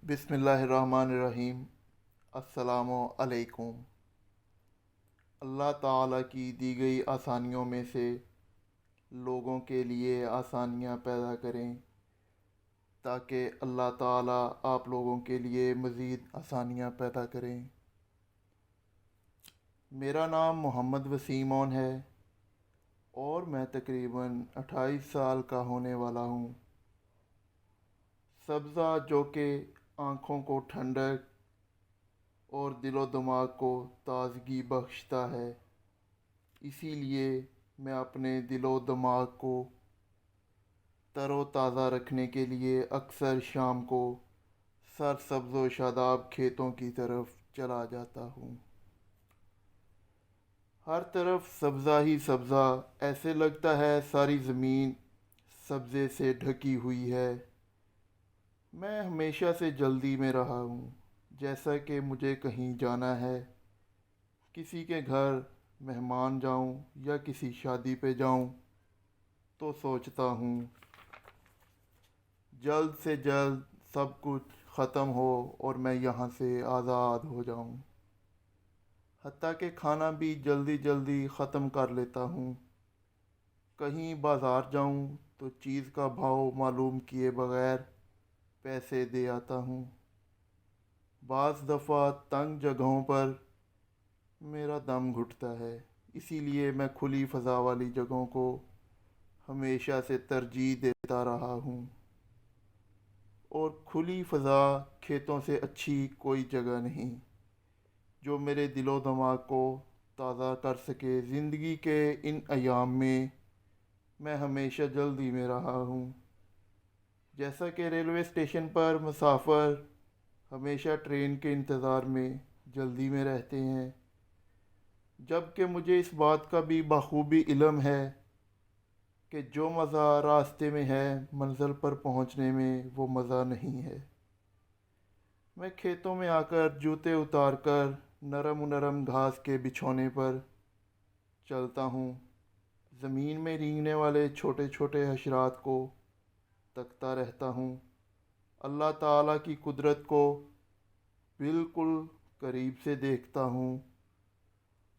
बिस्मिल्लाहिर्रहमानिर्रहीम। अस्सलामु अलैकुम। अल्लाह ताला की दी गई आसानियों में से लोगों के लिए आसानियाँ पैदा करें ताकि अल्लाह ताला आप लोगों के लिए मज़ीद आसानियाँ पैदा करें। मेरा नाम मोहम्मद वसीम है और मैं तकरीबन 28 साल का होने वाला हूँ। सब्ज़ा जो कि आँखों को ठंडक और दिलो दिमाग को ताज़गी बख्शता है, इसीलिए मैं अपने दिलो दिमाग को तरोताज़ा रखने के लिए अक्सर शाम को सरसब्ज़ व शादाब खेतों की तरफ चला जाता हूँ। हर तरफ सब्ज़ा ही सब्ज़ा, ऐसे लगता है सारी ज़मीन सब्ज़े से ढकी हुई है। मैं हमेशा से जल्दी में रहा हूँ। जैसा कि मुझे कहीं जाना है, किसी के घर मेहमान जाऊँ या किसी शादी पे जाऊँ, तो सोचता हूँ जल्द से जल्द सब कुछ ख़त्म हो और मैं यहाँ से आज़ाद हो जाऊँ। हत्ता कि खाना भी जल्दी जल्दी ख़त्म कर लेता हूँ। कहीं बाज़ार जाऊँ तो चीज़ का भाव मालूम किए बगैर पैसे दे आता हूँ। बाज़ दफ़ा तंग जगहों पर मेरा दम घुटता है, इसीलिए मैं खुली फ़ज़ा वाली जगहों को हमेशा से तरजीह देता रहा हूँ। और खुली फ़ज़ा खेतों से अच्छी कोई जगह नहीं जो मेरे दिलो दिमाग को ताज़ा कर सके। ज़िंदगी के इन अयाम में मैं हमेशा जल्दी में रहा हूँ। जैसा कि रेलवे स्टेशन पर मुसाफ़िर हमेशा ट्रेन के इंतज़ार में जल्दी में रहते हैं, जबकि मुझे इस बात का भी बखूबी इल्म है कि जो मज़ा रास्ते में है, मंज़िल पर पहुँचने में वो मज़ा नहीं है। मैं खेतों में आकर जूते उतार कर नरम नरम घास के बिछौने पर चलता हूँ। ज़मीन में रेंगने वाले छोटे छोटे हशरात को तकता रहता हूँ। अल्लाह ताला की कुदरत को बिल्कुल करीब से देखता हूँ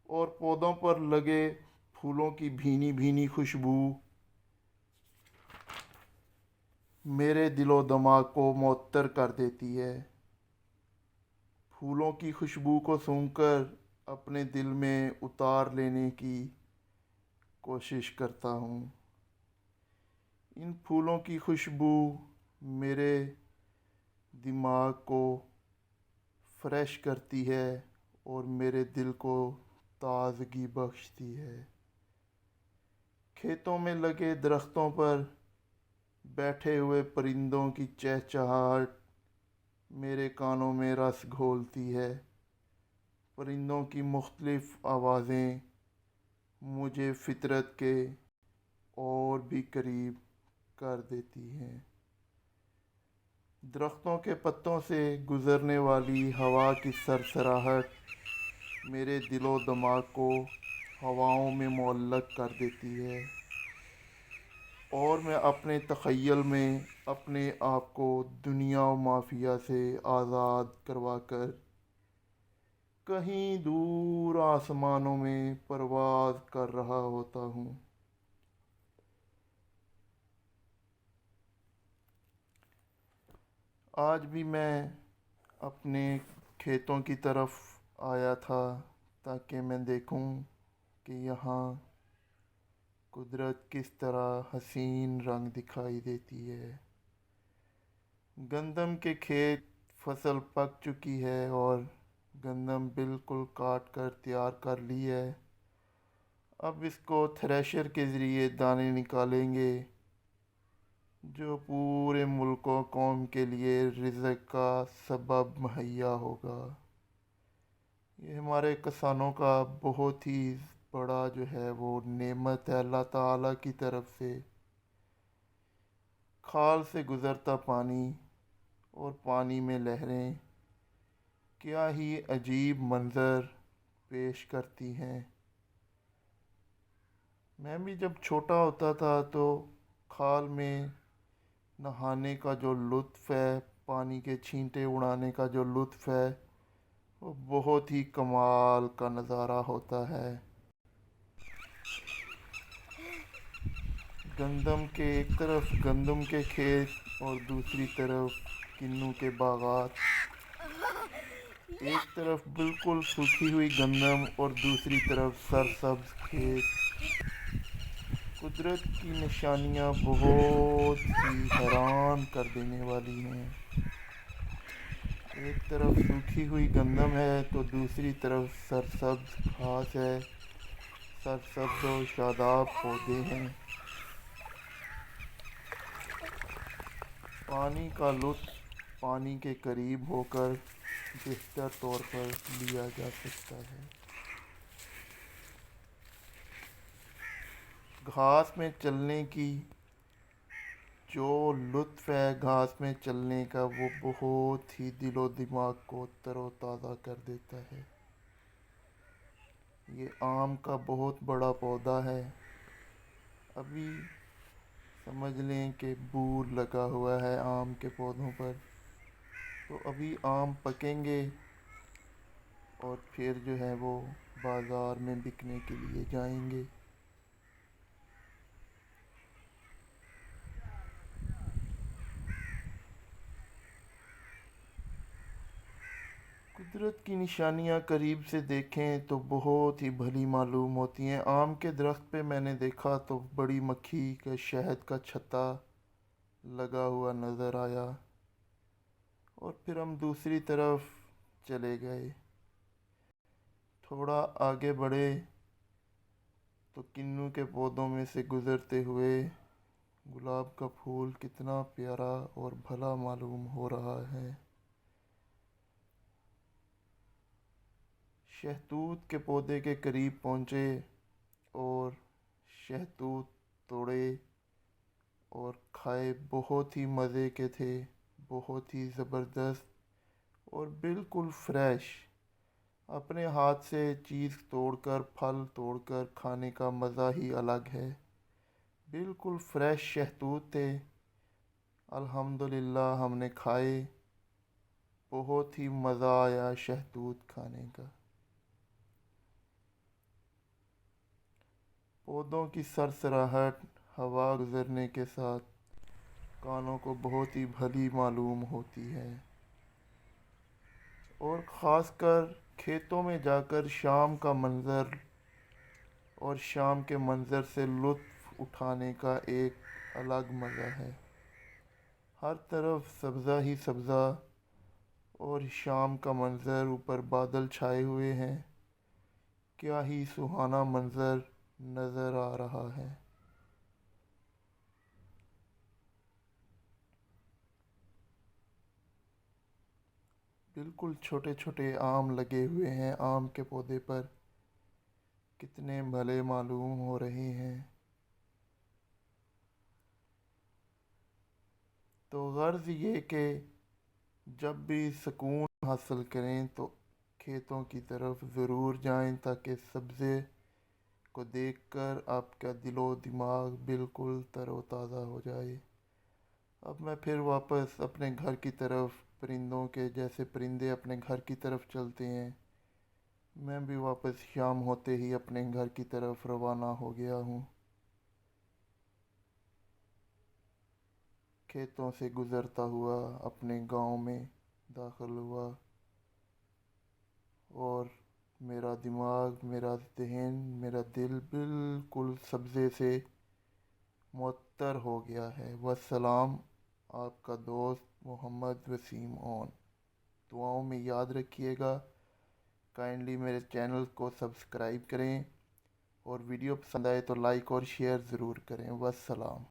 और पौधों पर लगे फूलों की भीनी भीनी खुशबू मेरे दिलो दिमाग को मुअत्तर कर देती है। फूलों की खुशबू को सूंघकर अपने दिल में उतार लेने की कोशिश करता हूँ। इन फूलों की खुशबू मेरे दिमाग को फ्रेश करती है और मेरे दिल को ताज़गी बख्शती है। खेतों में लगे दरख्तों पर बैठे हुए परिंदों की चहचहाहट मेरे कानों में रस घोलती है। परिंदों की मुख्तलिफ़ आवाज़ें मुझे फ़ितरत के और भी करीब कर देती हैं। दरख्तों के पत्तों से गुज़रने वाली हवा की सरसराहट मेरे दिलो दिमाग को हवाओं में मुअल्लक़ कर देती है और मैं अपने तख़य्युल में अपने आप को दुनिया व माफिया से आज़ाद करवा कर कहीं दूर आसमानों में परवाज़ कर रहा होता हूँ। आज भी मैं अपने खेतों की तरफ आया था ताकि मैं देखूं कि यहाँ कुदरत किस तरह हसीन रंग दिखाई देती है। गंदम के खेत फसल पक चुकी है और गंदम बिल्कुल काट कर तैयार कर ली है। अब इसको थ्रेशर के ज़रिए दाने निकालेंगे जो पूरे मुल्क व कौम के लिए रिज़्क़ का सबब मुहैया होगा। ये हमारे किसानों का बहुत ही बड़ा जो है वो नेमत है अल्लाह ताला की तरफ से। खाल से गुज़रता पानी और पानी में लहरें क्या ही अजीब मंज़र पेश करती हैं। मैं भी जब छोटा होता था तो खाल में नहाने का जो लुत्फ़ है, पानी پانی کے چھینٹے اڑانے کا جو لطف ہے وہ بہت ہی کمال کا نظارہ ہوتا ہے۔ گندم کے ایک طرف گندم کے کھیت اور دوسری طرف کنوں کے باغات، ایک طرف بالکل سوکھی ہوئی گندم اور دوسری طرف سرسبز کھیت۔ قدرت کی نشانیاں بہت ہی حیران کر دینے والی ہیں۔ ایک طرف سوکھی ہوئی گندم ہے تو دوسری طرف سرسبز گھاس ہے، سرسبز و شاداب پودے ہیں۔ پانی کا لطف پانی کے قریب ہو کر بہتر طور پر لیا جا سکتا ہے۔ گھاس میں چلنے کی جو لطف ہے گھاس میں چلنے کا، وہ بہت ہی دل و دماغ کو تر و تازہ کر دیتا ہے۔ یہ آم کا بہت بڑا پودا ہے۔ ابھی سمجھ لیں کہ بور لگا ہوا ہے آم کے پودوں پر، تو ابھی آم پکیں گے اور پھر جو ہے وہ بازار میں بکنے کے لیے جائیں گے۔ قدرت کی نشانیاں قریب سے دیکھیں تو بہت ہی بھلی معلوم ہوتی ہیں۔ آم کے درخت پہ میں نے دیکھا تو بڑی مکھی کا شہد کا چھتا لگا ہوا نظر آیا، اور پھر ہم دوسری طرف چلے گئے۔ تھوڑا آگے بڑھے تو کنوں کے پودوں میں سے گزرتے ہوئے گلاب کا پھول کتنا پیارا اور بھلا معلوم ہو رہا ہے۔ شہتوت کے پودے کے قریب پہنچے اور شہتوت توڑے اور کھائے۔ بہت ہی مزے کے تھے، بہت ہی زبردست اور بالکل فریش۔ اپنے ہاتھ سے چیز توڑ کر، پھل توڑ کر کھانے کا مزہ ہی الگ ہے۔ بالکل فریش شہتوت تھے۔ الحمدللہ ہم نے کھائے، بہت ہی مزہ آیا شہتوت کھانے کا۔ پودوں کی سرسراہٹ ہوا گزرنے کے ساتھ کانوں کو بہت ہی بھلی معلوم ہوتی ہے، اور خاص کر کھیتوں میں جا کر شام کا منظر اور شام کے منظر سے لطف اٹھانے کا ایک الگ مزہ ہے۔ ہر طرف سبزہ ہی سبزہ اور شام کا منظر، اوپر بادل چھائے ہوئے ہیں، کیا ہی سہانا منظر نظر آ رہا ہے۔ بالکل چھوٹے چھوٹے آم لگے ہوئے ہیں آم کے پودے پر، کتنے بھلے معلوم ہو رہے ہیں۔ تو غرض یہ کہ جب بھی سکون حاصل کریں تو کھیتوں کی طرف ضرور جائیں، تاکہ سبزے کو دیکھ کر آپ کا دل و دماغ بالکل تر و تازہ ہو جائے۔ اب میں پھر واپس اپنے گھر کی طرف، پرندوں کے جیسے پرندے اپنے گھر کی طرف چلتے ہیں، میں بھی واپس شام ہوتے ہی اپنے گھر کی طرف روانہ ہو گیا ہوں۔ کھیتوں سے گزرتا ہوا اپنے گاؤں میں داخل ہوا، اور میرا دماغ، میرا ذہن، میرا دل بالکل سبزے سے معطر ہو گیا ہے۔ والسلام، آپ کا دوست محمد وسیم اون۔ دعاؤں میں یاد رکھیے گا۔ کائنڈلی میرے چینل کو سبسکرائب کریں، اور ویڈیو پسند آئے تو لائک اور شیئر ضرور کریں۔ والسلام۔